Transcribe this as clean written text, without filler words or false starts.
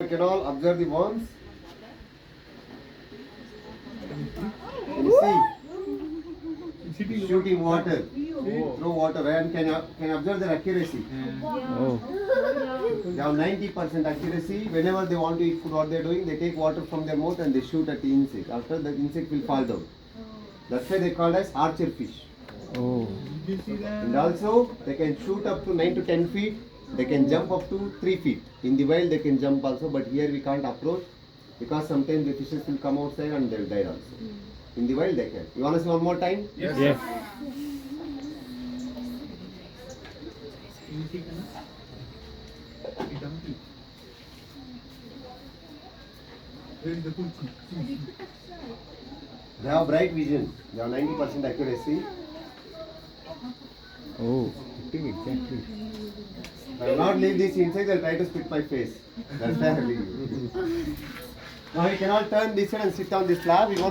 You can all observe the worms. Can you see? Shooting water through water, and can observe their accuracy. Oh. They have 90% accuracy. Whenever they want to eat food, what they are doing, they take water from their mouth and they shoot at the insect. After the insect will fall down. That's why they call as archer fish. Oh. And also they can shoot up to 9 to 10 feet. They can jump up to 3 feet. In the wild they can jump also, but here we can't approach because sometimes the fishes will come outside and they will die also. In the wild they can. You want to see one more time? Yes. Yes. They have bright vision. They have 90% accuracy. Oh. Exactly. I will not leave this inside. They'll try to spit my face. That's why I leave you. Now you cannot turn this side and sit on this slab. You want